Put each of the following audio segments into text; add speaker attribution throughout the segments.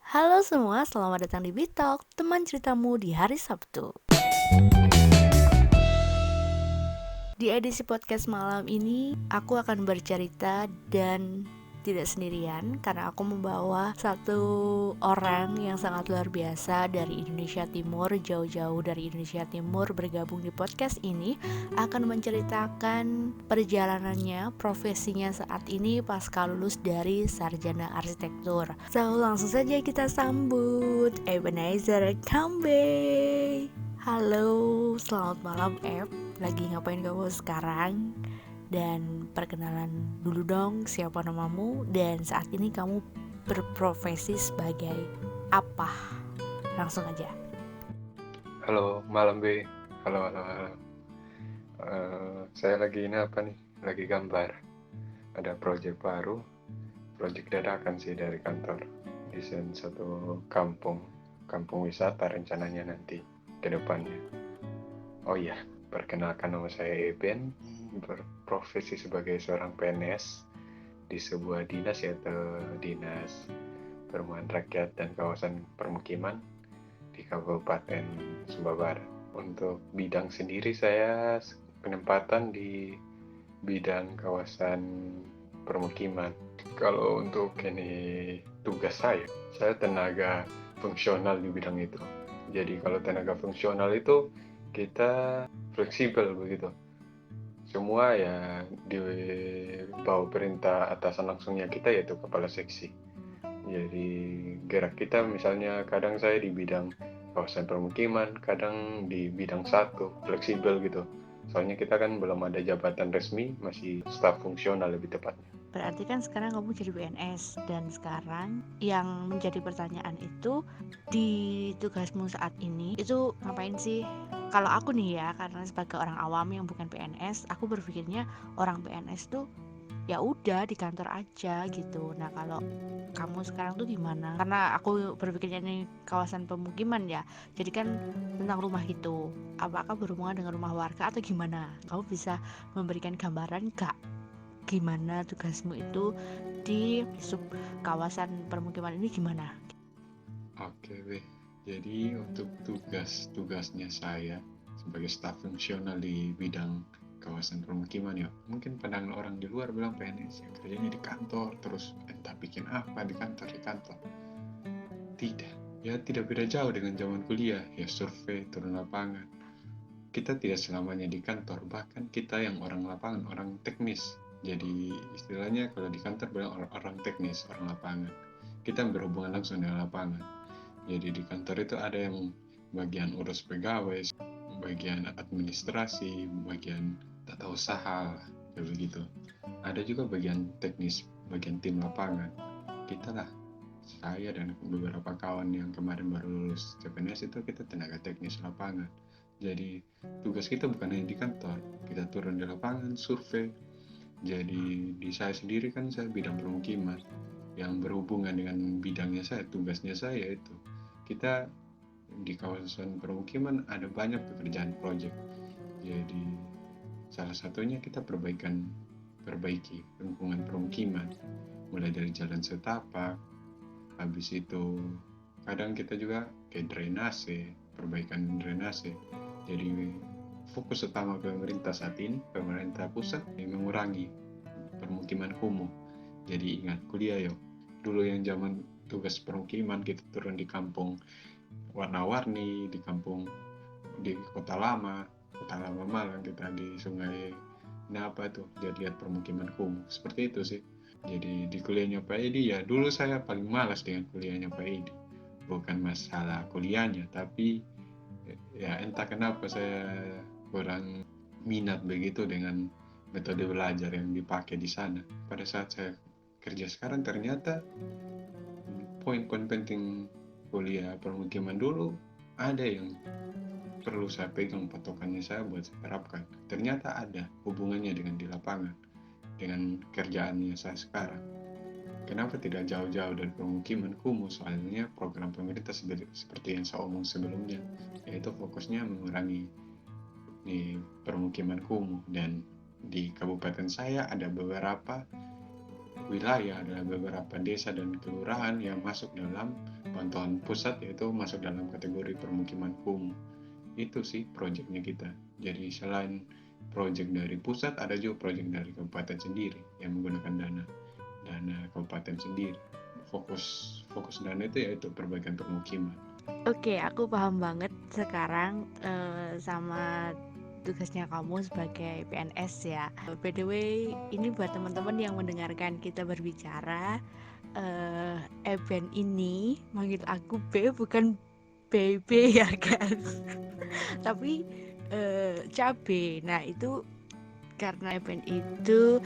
Speaker 1: Halo semua, selamat datang di Bitalk, teman ceritamu di hari Sabtu. Di edisi podcast malam ini, aku akan bercerita dan tidak sendirian karena aku membawa satu orang yang sangat luar biasa dari Indonesia Timur, jauh-jauh dari Indonesia Timur bergabung di podcast ini, akan menceritakan perjalanannya, profesinya saat ini pasca lulus dari sarjana arsitektur. So, langsung saja kita sambut Ebenezer Kambe. Halo, selamat malam lagi ngapain kamu sekarang? Dan perkenalan dulu dong, siapa namamu dan saat ini kamu berprofesi sebagai apa? Langsung aja.
Speaker 2: Halo, malam B. Halo. Saya lagi ini apa nih? Lagi gambar. Ada proyek baru, proyek dadakan sih dari kantor. Desain satu kampung wisata rencananya nanti ke depannya. Oh iya, perkenalkan nama saya Eben, berprofesi sebagai seorang PNS di sebuah dinas yaitu Dinas Perumahan Rakyat dan Kawasan Permukiman di Kabupaten Sumba Barat. Untuk bidang sendiri saya penempatan di bidang kawasan permukiman. Kalau untuk ini tugas saya tenaga fungsional di bidang itu. Jadi kalau tenaga fungsional itu kita fleksibel begitu. Semua ya di bawah perintah atasan langsungnya kita yaitu kepala seksi. Jadi gerak kita misalnya kadang saya di bidang kawasan permukiman, kadang di bidang satu, fleksibel gitu. Soalnya kita kan belum ada jabatan resmi, masih staf fungsional lebih tepatnya.
Speaker 1: Berarti kan sekarang kamu jadi PNS dan sekarang yang menjadi pertanyaan itu di tugasmu saat ini itu ngapain sih? Kalau aku nih ya, karena sebagai orang awam yang bukan PNS, aku berpikirnya orang PNS tuh ya udah di kantor aja gitu. Nah kalau kamu sekarang tuh gimana? Karena aku berpikirnya ini kawasan pemukiman ya, jadi kan tentang rumah gitu. Apakah berhubungan dengan rumah warga atau gimana? Kamu bisa memberikan gambaran gak gimana tugasmu itu di sub kawasan permukiman ini gimana?
Speaker 2: Oke, Be. Jadi untuk tugasnya saya sebagai staf fungsional di bidang kawasan permukiman ya, mungkin pandangan orang di luar bilang PNS yang kerjanya di kantor, terus entah bikin apa di kantor. Tidak, ya tidak beda jauh dengan zaman kuliah, ya survei, turun lapangan. Kita tidak selamanya di kantor, bahkan kita yang orang lapangan, orang teknis. Jadi istilahnya kalau di kantor bilang orang teknis, orang lapangan. Kita berhubungan langsung dengan lapangan. Jadi di kantor itu ada yang bagian urus pegawai, bagian administrasi, bagian tata usaha, kayak begitu. Ada juga bagian teknis, bagian tim lapangan. Kita lah, saya dan beberapa kawan yang kemarin baru lulus CPNS itu kita tenaga teknis lapangan. Jadi tugas kita bukan hanya di kantor, kita turun di lapangan, survei. Jadi di saya sendiri kan saya bidang permukiman yang berhubungan dengan bidangnya saya, tugasnya saya itu. Kita di kawasan permukiman ada banyak pekerjaan proyek. Jadi salah satunya kita perbaiki lingkungan permukiman, mulai dari jalan setapak, habis itu kadang kita juga kayak drainase, perbaikan drainase. Jadi fokus utama pemerintah saat ini, pemerintah pusat mengurangi permukiman kumuh. Jadi ingat kuliah dulu yang zaman tugas permukiman kita turun di kampung warna-warni, di kampung di kota lama Malang, kita di sungai apa tuh lihat permukiman kumuh seperti itu sih. Jadi di kuliahnya Pak Edi ya dulu saya paling malas dengan kuliahnya Pak Edi, bukan masalah kuliahnya tapi ya entah kenapa saya kurang minat begitu dengan metode belajar yang dipakai di sana. Pada saat saya kerja sekarang ternyata poin-poin penting kuliah permukiman dulu ada yang perlu saya pegang patokannya saya buat saya terapkan. Ternyata ada hubungannya dengan di lapangan, dengan kerjaannya saya sekarang. Kenapa tidak jauh-jauh dari permukiman kumuh? Soalnya program pemerintah seperti yang saya omong sebelumnya, yaitu fokusnya mengurangi di permukiman kumuh. Dan di kabupaten saya ada beberapa wilayah, adalah beberapa desa dan kelurahan yang masuk dalam pantauan pusat, yaitu masuk dalam kategori permukiman kumuh. Itu sih proyeknya kita. Jadi selain proyek dari pusat, ada juga proyek dari kabupaten sendiri yang menggunakan dana kabupaten sendiri. Fokus dana itu yaitu perbaikan permukiman.
Speaker 1: Oke, aku paham banget sekarang sama tugasnya kamu sebagai PNS ya. By the way, ini buat teman-teman yang mendengarkan kita berbicara, Eben ini manggil aku B bukan BB ya guys, tapi cabe. Nah itu karena Eben itu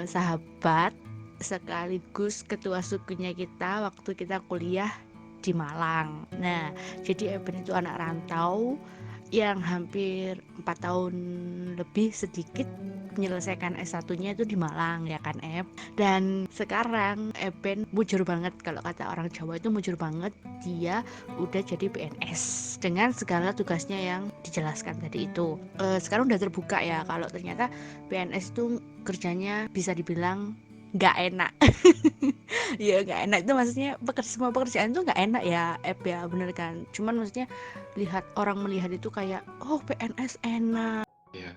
Speaker 1: sahabat sekaligus ketua sukunya kita waktu kita kuliah di Malang. Nah, jadi Eben itu anak rantau yang hampir 4 tahun lebih sedikit menyelesaikan S1-nya itu di Malang ya kan Dan sekarang Eben mujur banget, kalau kata orang Jawa itu mujur banget, dia udah jadi PNS dengan segala tugasnya yang dijelaskan tadi itu. Sekarang udah terbuka ya kalau ternyata PNS itu kerjanya bisa dibilang nggak enak. Ya nggak enak itu maksudnya semua pekerjaan itu nggak enak ya ya bener kan, cuman maksudnya orang melihat itu kayak oh PNS enak
Speaker 2: Ya,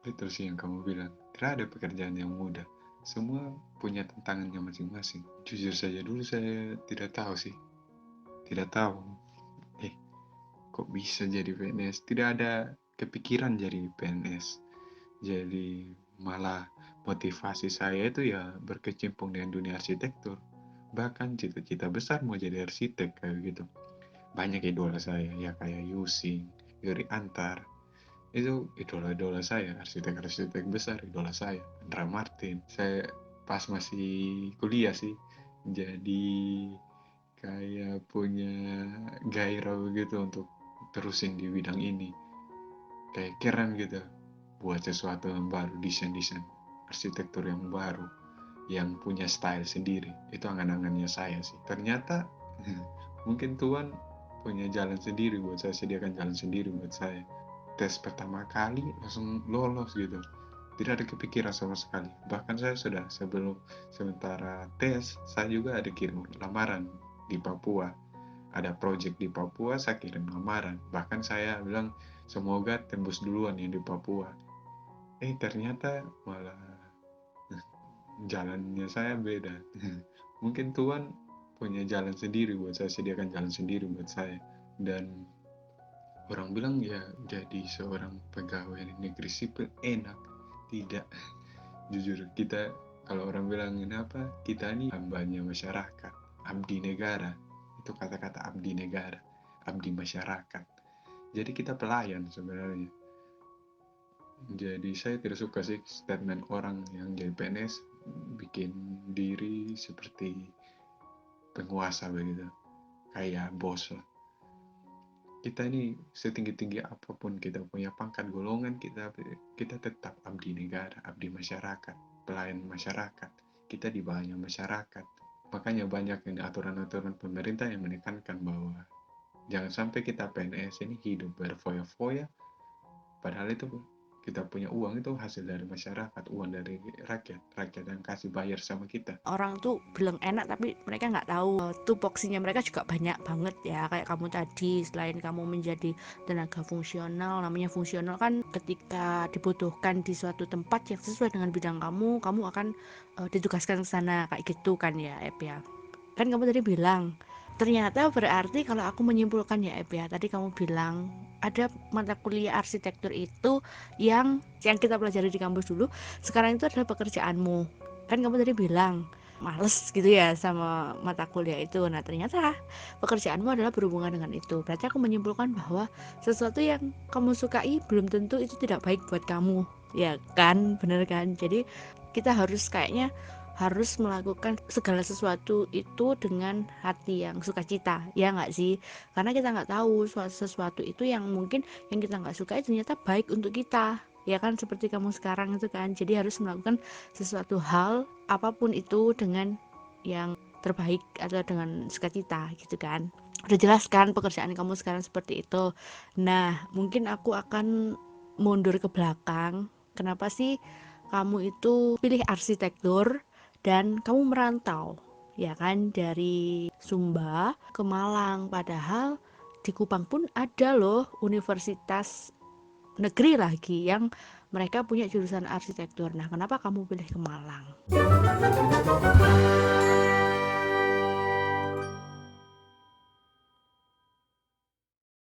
Speaker 2: betul sih yang kamu bilang. Tidak ada pekerjaan yang mudah. Semua punya tantangannya masing-masing. Jujur saja dulu saya tidak tahu sih. Tidak tahu. Kok bisa jadi PNS? Tidak ada kepikiran jadi PNS. Jadi malah motivasi saya itu ya berkecimpung dengan dunia arsitektur. Bahkan cita-cita besar mau jadi arsitek kayak gitu. Banyak idola saya ya kayak Yusing, Yuri Antar. Itu idola-idola saya, arsitek-arsitek besar idola saya. Andra Martin. Saya pas masih kuliah sih. Jadi kayak punya gairah begitu untuk terusin di bidang ini. Kayak keren gitu buat sesuatu yang baru, desain-desain arsitektur yang baru, yang punya style sendiri. Itu angan-angannya saya sih. Ternyata mungkin Tuhan punya jalan sendiri buat saya, sediakan jalan sendiri buat saya. Tes pertama kali langsung lolos gitu. Tidak ada kepikiran sama sekali. Bahkan saya sudah sementara tes, saya juga ada kirim lamaran di Papua. Ada project di Papua, saya kirim lamaran. Bahkan saya bilang semoga tembus duluan yang di Papua. Ternyata malah jalannya saya beda. Mungkin Tuhan punya jalan sendiri buat saya, sediakan jalan sendiri buat saya. Dan orang bilang ya jadi seorang pegawai negeri sipil enak. Tidak. Jujur kita, kalau orang bilang ini apa, kita ini hambanya masyarakat, abdi negara. Itu kata-kata abdi negara, abdi masyarakat. Jadi kita pelayan sebenarnya. Jadi saya tidak suka sih statement orang yang jadi PNS bikin diri seperti penguasa begitu, kayak bos lah. Kita ini setinggi-tinggi apapun kita punya pangkat golongan, kita tetap abdi negara, abdi masyarakat, pelayan masyarakat. Kita di bawahnya masyarakat. Makanya banyak yang aturan-aturan pemerintah yang menekankan bahwa jangan sampai kita PNS ini hidup berfoya-foya, padahal itu kita punya uang itu hasil dari masyarakat, uang dari rakyat yang kasih bayar sama kita.
Speaker 1: orang tuh bilang enak tapi mereka nggak tahu tupoksinya mereka juga banyak banget ya, kayak kamu tadi selain kamu menjadi tenaga fungsional, namanya fungsional kan ketika dibutuhkan di suatu tempat yang sesuai dengan bidang kamu akan ditugaskan ke sana kayak gitu kan ya ya kan kamu tadi bilang. Ternyata berarti kalau aku menyimpulkan ya ya tadi kamu bilang ada mata kuliah arsitektur itu yang kita pelajari di kampus dulu, sekarang itu adalah pekerjaanmu. Kan kamu tadi bilang males gitu ya sama mata kuliah itu. Nah ternyata pekerjaanmu adalah berhubungan dengan itu. Berarti aku menyimpulkan bahwa sesuatu yang kamu sukai belum tentu itu tidak baik buat kamu. Ya kan, bener kan? Jadi kita harus melakukan segala sesuatu itu dengan hati yang sukacita, ya nggak sih? Karena kita nggak tahu sesuatu itu yang mungkin yang kita nggak suka ternyata baik untuk kita, ya kan? Seperti kamu sekarang itu kan, jadi harus melakukan sesuatu hal apapun itu dengan yang terbaik atau dengan sukacita gitu kan. Udah jelas kan pekerjaan kamu sekarang seperti itu. Nah mungkin aku akan mundur ke belakang. Kenapa sih kamu itu pilih arsitektur dan kamu merantau, ya kan, dari Sumba ke Malang. Padahal di Kupang pun ada loh universitas negeri lagi yang mereka punya jurusan arsitektur. Nah, kenapa kamu pilih ke Malang?